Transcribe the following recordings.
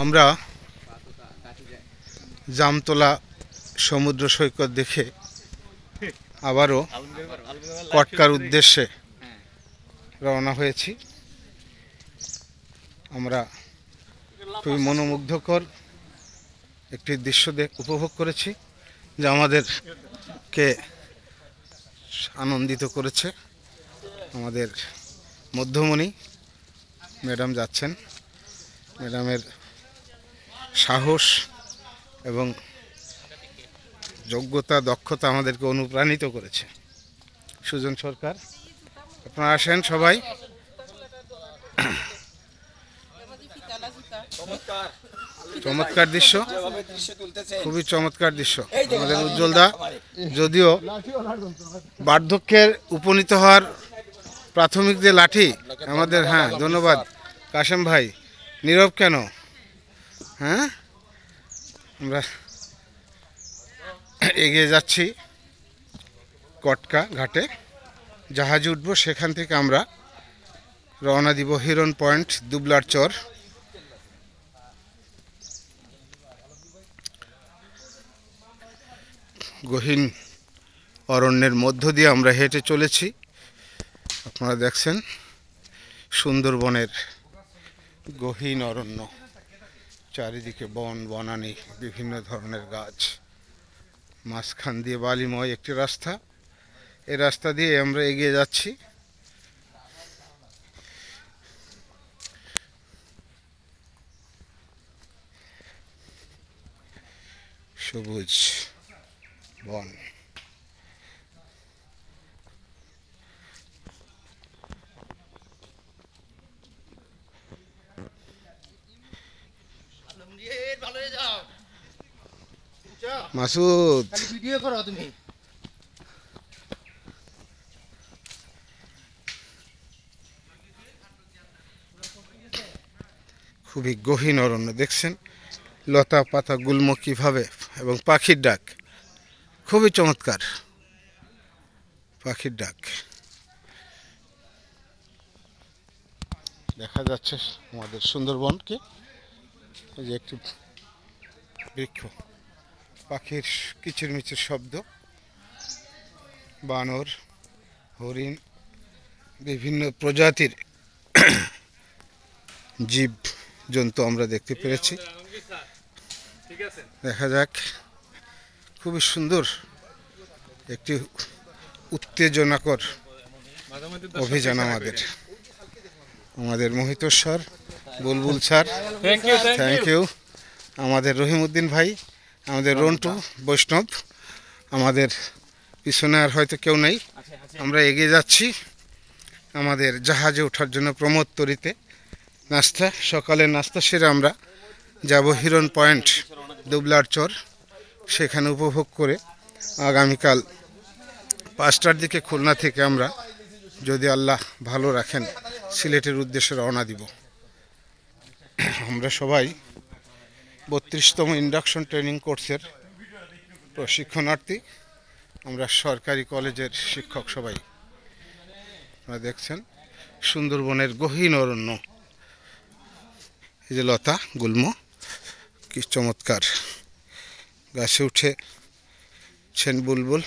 আমরা জামতলা সমুদ্র সৈকত দেখে আবারও কটকার উদ্দেশ্যে রওনা হয়েছি। আমরা খুবই মনোমুগ্ধকর একটি দৃশ্য উপভোগ করেছি, যা আমাদেরকে আনন্দিত করেছে। আমাদের মধ্যমণি ম্যাডাম যাচ্ছেন। ম্যাডামের সাহস এবং যোগ্যতা, দক্ষতা আমাদেরকে অনুপ্রাণিত করেছে। সুজন সরকার, আপনারা আসেন সবাই। চমৎকার দৃশ্য, খুবই চমৎকার দৃশ্য। আমাদের উজ্জ্বলদা যদিও বার্ধক্যের উপনীত হওয়ার প্রাথমিক যে লাঠি আমাদের, হ্যাঁ ধন্যবাদ কাশেম ভাই। নীরব কেন? হ্যাঁ, আমরা এগিয়ে যাচ্ছি কটকা ঘাটে। জাহাজে উঠবো, সেখান থেকে আমরা রওনা দিব হিরন পয়েন্ট, দুবলার চর। গহীন অরণ্যের মধ্য দিয়ে আমরা হেঁটে চলেছি। আপনারা দেখছেন সুন্দরবনের গহীন অরণ্য, চারিদিকে বন বনানী, বিভিন্ন ধরনের গাছ, মাঝখান দিয়ে বালিময় একটি রাস্তা। এই রাস্তা দিয়ে আমরা এগিয়ে যাচ্ছি। সবুজ বন, মাসুদ ভিডিও করো তুমি। খুবই গহীন অরণ্য, দেখছেন লতা পাতা গুল্ম কিভাবে, এবং পাখির ডাক খুবই চমৎকার। পাখির ডাক দেখা যাচ্ছে আমাদের সুন্দরবনকে। এই যে একটি বৃক্ষ, পাখির কিচিরমিচির শব্দ, বানর, হরিণ, বিভিন্ন প্রজাতির জীব জন্তু আমরা দেখতে পেরেছি। দেখা যাক, খুবই সুন্দর একটি উত্তেজনাকর অভিযান আমাদের মোহিতস্বর বুলবুল স্যার, থ্যাংক ইউ। আমাদের রহিমউদ্দিন ভাই, আমাদের রন্টু বৈষ্ণব, আমাদের পিছনে আর হয়তো কেউ নেই। আমরা এগিয়ে যাচ্ছি আমাদের জাহাজে ওঠার জন্য প্রমোদ তরিতে। নাস্তা, সকালের নাস্তা সেরে আমরা যাব হিরন পয়েন্ট, দুবলার চর। সেখানে উপভোগ করে আগামীকাল 5টার দিকে খুলনা থেকে আমরা, যদি আল্লাহ ভালো রাখেন, সিলেটের উদ্দেশ্যে রওনা দিব। আমরা সবাই 32তম ইন্ডাকশন ট্রেনিং কোর্সের প্রশিক্ষণার্থী। আমরা সরকারি কলেজের শিক্ষক সবাই। আপনারা দেখছেন সুন্দরবনের গহীন অরণ্য, এই যে লতা গুল্ম, কি চমৎকার। গাছে উঠেছেন বুলবুল।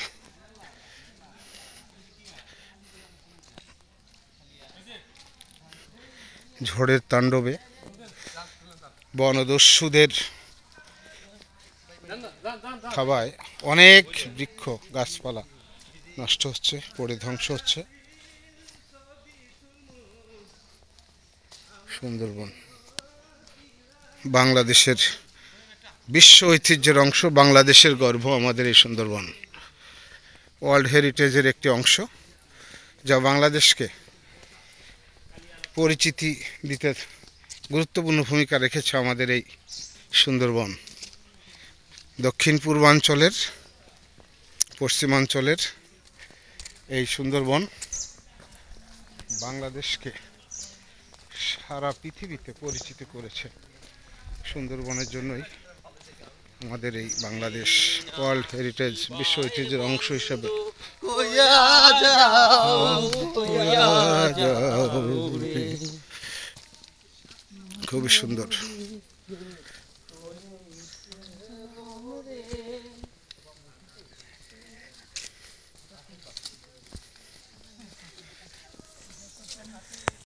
ঝড়ের তাণ্ডবে বনদস্যুদের থাবায় অনেক বৃক্ষ গাছপালা নষ্ট হচ্ছে, পড়ে ধ্বংস হচ্ছে। সুন্দরবন বাংলাদেশের বিশ্ব ঐতিহ্যের অংশ, বাংলাদেশের গর্ব আমাদের এই সুন্দরবন। ওয়ার্ল্ড হেরিটেজের একটি অংশ, যা বাংলাদেশকে পরিচিতি দিতে গুরুত্বপূর্ণ ভূমিকা রেখেছে আমাদের এই সুন্দরবন। দক্ষিণ পূর্বাঞ্চলের, পশ্চিমাঞ্চলের এই সুন্দরবন বাংলাদেশকে সারা পৃথিবীতে পরিচিত করেছে। সুন্দরবনের জন্যই আমাদের এই বাংলাদেশ ওয়ার্ল্ড হেরিটেজ, বিশ্ব ঐতিহ্যের অংশ হিসাবে খুবই সুন্দর।